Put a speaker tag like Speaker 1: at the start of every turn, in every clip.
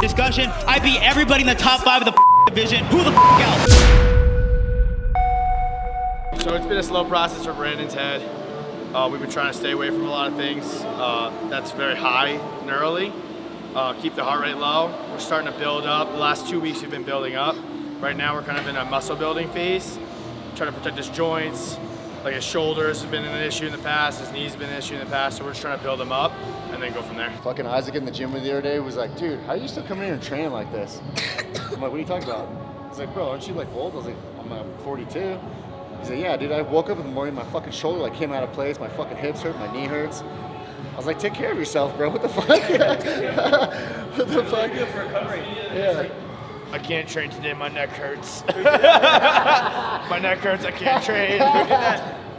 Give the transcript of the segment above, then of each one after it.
Speaker 1: discussion. I beat everybody in the top 5 of the division. Who the else?
Speaker 2: So it's been a slow process for Brandon's head. We've been trying to stay away from a lot of things that's very high neurally. Keep the heart rate low. We're starting to build up. The last 2 weeks we've been building up. Right now we're kind of in a muscle building phase. Trying to protect his joints. Like his shoulders have been an issue in the past, his knees have been an issue in the past, so we're just trying to build him up and then go from there.
Speaker 3: Fucking Isaac in the gym with the other day was like, dude, how are you still coming here and training like this? I'm like, what are you talking about? He's like, bro, aren't you like old? I was like, I'm 42. He's like, yeah, dude, I woke up in the morning, my fucking shoulder like came out of place, my fucking hips hurt, my knee hurts. I was like, take care of yourself, bro. What the fuck? What the fuck?
Speaker 2: For recovery.
Speaker 3: Yeah.
Speaker 2: I can't train today, my neck hurts. My neck hurts, I can't train.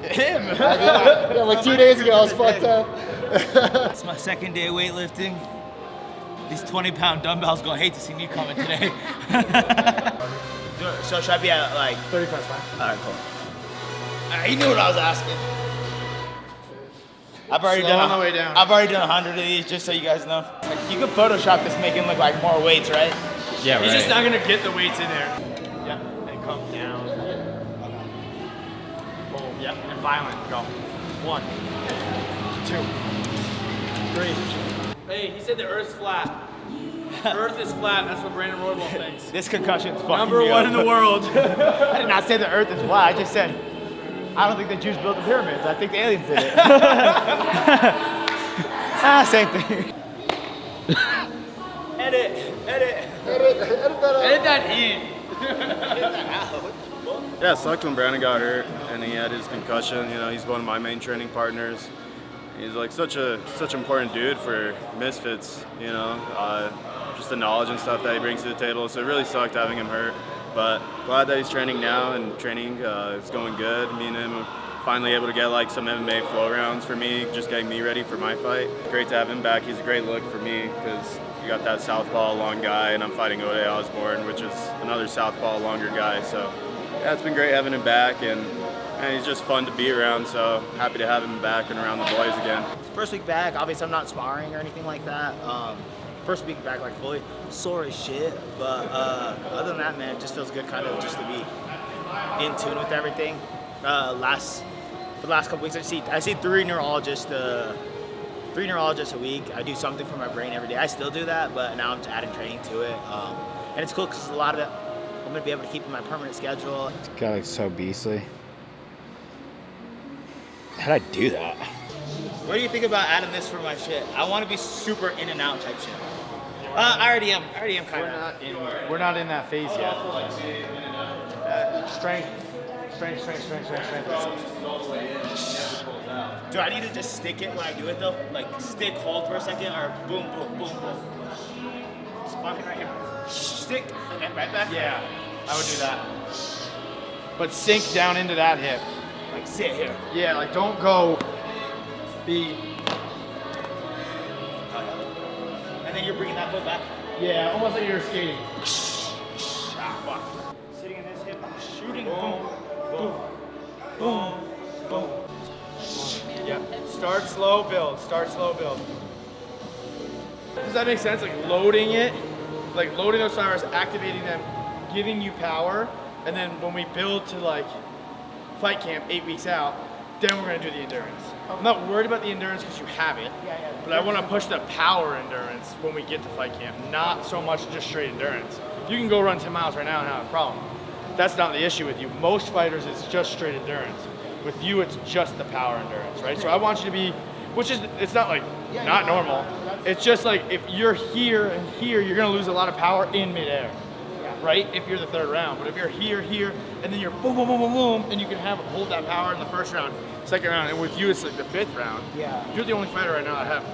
Speaker 2: Him.
Speaker 3: Yeah, like 2 days ago I was fucked up.
Speaker 1: It's my second day of weightlifting. These 20-pound dumbbells gonna hate to see me coming today. So should I be at like
Speaker 2: 35 fine.
Speaker 1: Alright, cool. He knew what I was asking. I've already
Speaker 2: Slow on the way down.
Speaker 1: I've already done 100 of these, just so you guys know. Like, you can Photoshop this, make it look like more weights, right?
Speaker 4: Yeah,
Speaker 2: He's
Speaker 4: right.
Speaker 2: just not gonna get the weights in there. Yeah, and come down. Boom, yeah, and violent. Go. 1, 2, 3. Hey, he said the Earth's flat. Earth is flat. That's what Brandon Royval thinks.
Speaker 1: This concussion's fucking
Speaker 2: Number
Speaker 1: me
Speaker 2: 1
Speaker 1: up.
Speaker 2: in the world.
Speaker 1: I did not say the Earth is flat. I just said I don't think the Jews built the pyramids. I think the aliens did it. Same thing. Edit that in.
Speaker 5: Yeah, it sucked when Brandon got hurt and he had his concussion. You know, he's one of my main training partners. He's like such an important dude for Misfits, you know, just the knowledge and stuff that he brings to the table. So it really sucked having him hurt, but glad that he's training now and training is going good. Me and him are finally able to get like some MMA flow rounds for me, just getting me ready for my fight. Great to have him back. He's a great look for me because you got that southpaw long guy and I'm fighting Ode Osborne, which is another southpaw longer guy. So yeah, it's been great having him back and he's just fun to be around, so happy to have him back and around the boys again.
Speaker 1: First week back, obviously I'm not sparring or anything like that. First week back, like fully sore as shit, but other than that, man, it just feels good kind of just to be in tune with everything. For the last couple weeks, I see 3 neurologists a week. I do something for my brain every day. I still do that, but now I'm just adding training to it, and it's cool because a lot of it I'm gonna be able to keep in my permanent schedule.
Speaker 4: This guy looks so beastly. How'd I do that?
Speaker 1: What do you think about adding this for my shit? I want to be super in and out type shit. I already am kind of.
Speaker 2: We're not in that phase yet. Strength.
Speaker 1: Do I need to just stick it when I do it though? Like stick, hold for a second, or boom, boom, boom, boom. Just fucking right here. Stick, and then right back.
Speaker 2: Yeah, I would do that. But sink down into that hip.
Speaker 1: Like sit here.
Speaker 2: Yeah, like don't go be.
Speaker 1: And then you're bringing that foot back.
Speaker 2: Yeah, almost like you're skating.
Speaker 1: Ah, fuck. Sitting in this hip, shooting,
Speaker 2: Boom, boom, boom, boom. Yeah, start slow, build. Start slow, build. Does that make sense? Like loading it, like loading those fibers, activating them, giving you power, and then when we build to like fight camp 8 weeks out, then we're gonna do the endurance. I'm not worried about the endurance because you have it, but I want to push the power endurance when we get to fight camp, not so much just straight endurance. You can go run 10 miles right now and have a problem. That's not the issue with you. Most fighters, it's just straight endurance. With you, it's just the power endurance, right? So I want you to be, which is, it's not like not normal. It's just like if you're here and here, you're gonna lose a lot of power in midair, right? If you're the 3rd round. But if you're here, and then you're boom, boom, boom, boom, boom, and you can hold that power in the 1st round, 2nd round, and with you, it's like the 5th round.
Speaker 1: Yeah.
Speaker 2: You're the only fighter right now that have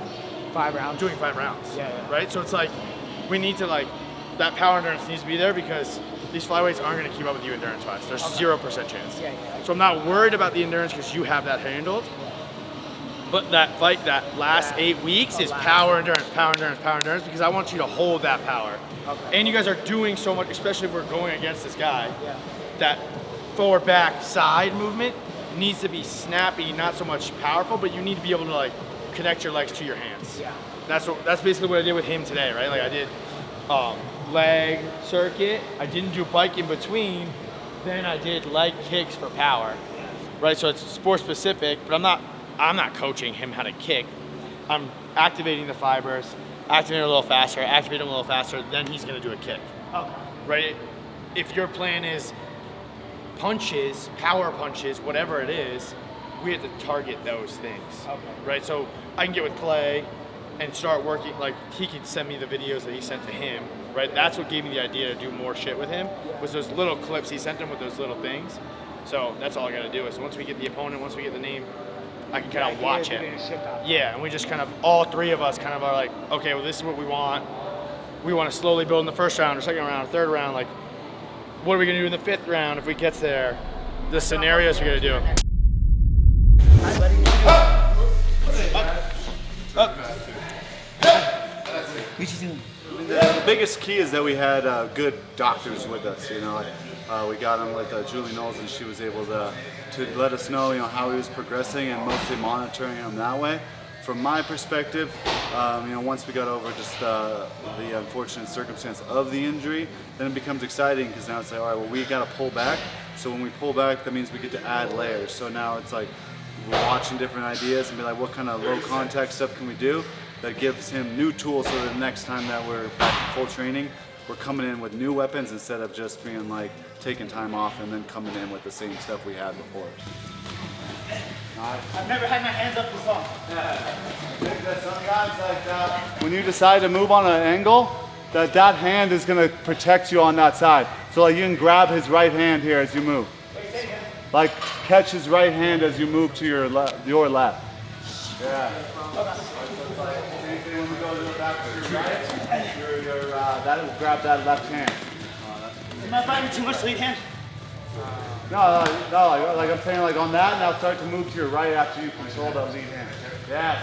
Speaker 1: 5 rounds.
Speaker 2: doing 5 rounds.
Speaker 1: Yeah.
Speaker 2: Right? So it's like, we need to like, that power endurance needs to be there because these flyweights aren't gonna keep up with you endurance-wise. There's 0% chance.
Speaker 1: Yeah.
Speaker 2: So I'm not worried about the endurance because you have that handled. But that fight, that last 8 weeks is power endurance, because I want you to hold that power.
Speaker 1: Okay.
Speaker 2: And you guys are doing so much, especially if we're going against this guy, that forward, back, side movement needs to be snappy, not so much powerful, but you need to be able to like connect your legs to your hands.
Speaker 1: Yeah.
Speaker 2: That's basically what I did with him today, right? Like I did leg circuit. I didn't do bike in between. Then I did leg kicks for power, right? So it's sport specific, but I'm not coaching him how to kick. I'm activating the fibers, activating a little faster, activating a little faster, then he's gonna do a kick.
Speaker 1: Okay.
Speaker 2: Right? If your plan is punches, power punches, whatever it is, we have to target those things.
Speaker 1: Okay.
Speaker 2: Right? So I can get with Clay and start working, like he could send me the videos that he sent to him, right? That's what gave me the idea to do more shit with him, was those little clips he sent him with those little things. So that's all I gotta do is once we get the opponent, once we get the name, I can kind of watch it. Yeah, and we just kind of, all three of us kind of are like, okay, well this is what we want. We want to slowly build in the first round or second round or third round, like what are we gonna do in the fifth round if we get there? The scenarios we're gonna do.
Speaker 6: The biggest key is that we had good doctors with us. You know, we got him with Julie Knowles, and she was able to let us know, you know, how he was progressing and mostly monitoring him that way. From my perspective, you know, once we got over just the unfortunate circumstance of the injury, then it becomes exciting because now it's like, all right, well, we got to pull back. So when we pull back, that means we get to add layers. So now it's like we're watching different ideas and be like, what kind of low contact stuff can we do that gives him new tools so that the next time that we're back to full training, we're coming in with new weapons instead of just being like taking time off and then coming in with the same stuff we had before.
Speaker 1: I've never had my hands up this long.
Speaker 6: I think that some guys like that, when you decide to move on an angle, that hand is going to protect you on that side. So like you can grab his right hand here as you move. Like catch his right hand as you move to your left. Yeah. Same thing when we go to the back to your right. That will grab that left hand.
Speaker 1: Am I fighting too much lead hand?
Speaker 6: No, like I'm saying, like on that, now start to move to your right after you control that lead hand. Yes.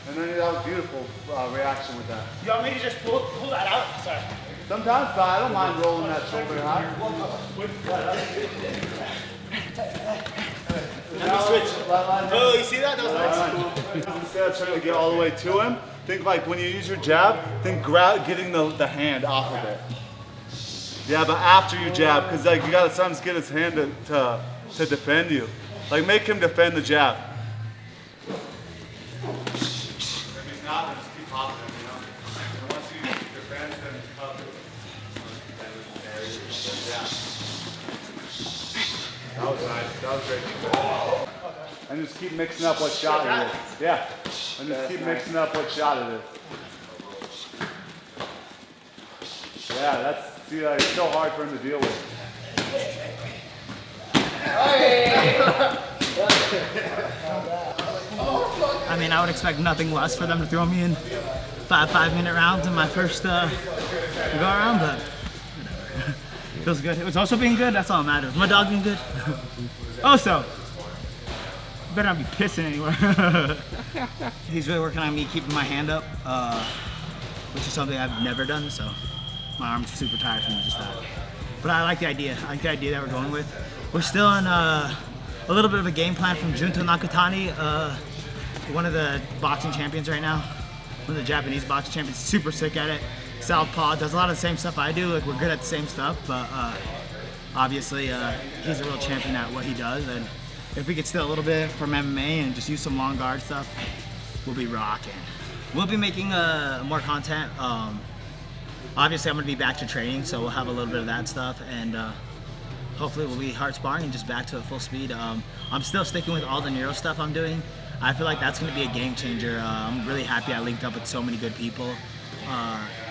Speaker 6: And then that was beautiful reaction with that.
Speaker 1: You want me to just pull that out? Sorry.
Speaker 6: Sometimes, but I don't mind rolling that shoulder high.
Speaker 1: Let me switch. Oh, you see that? That was nice.
Speaker 6: Instead of trying to get all the way to him, think like when you use your jab, think getting the hand off of it. Yeah, but after you jab, because like you gotta sometimes get his hand to defend you. Like make him defend the jab. If he's not, then just keep popping him, you know? And once he defends, then he's covered. That was nice. That was great. And just keep mixing up what shot it is. Yeah. And just keep mixing up what shot it is. Yeah, that's, see, like, it's so hard for him to deal with.
Speaker 1: I mean, I would expect nothing less for them to throw me in 5-minute rounds in my first go around, but whatever. Feels good. It was also being good. That's all that matters. My dog being good. Also, better not be pissing anywhere. He's really working on me keeping my hand up, which is something I've never done, so my arm's super tired from just that. But I like the idea. I like the idea that we're going with. We're still in a little bit of a game plan from Junto Nakatani, one of the boxing champions right now, one of the Japanese boxing champions, super sick at it. Southpaw, does a lot of the same stuff I do, like we're good at the same stuff, but obviously he's a real champion at what he does, and if we could steal a little bit from MMA and just use some long guard stuff, we'll be rocking. We'll be making more content. Obviously I'm gonna be back to training, so we'll have a little bit of that stuff, and hopefully we'll be hard sparring and just back to full speed. I'm still sticking with all the neuro stuff I'm doing. I feel like that's gonna be a game changer. I'm really happy I linked up with so many good people.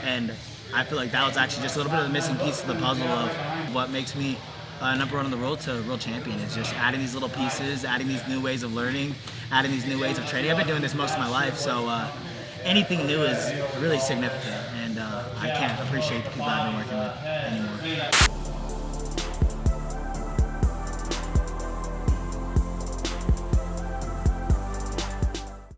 Speaker 1: And I feel like that was actually just a little bit of the missing piece of the puzzle of what makes me number one on the road to world champion. Is just adding these little pieces, adding these new ways of learning, adding these new ways of training. I've been doing this most of my life, so anything new is really significant, and I can't appreciate the people I've been working with anymore.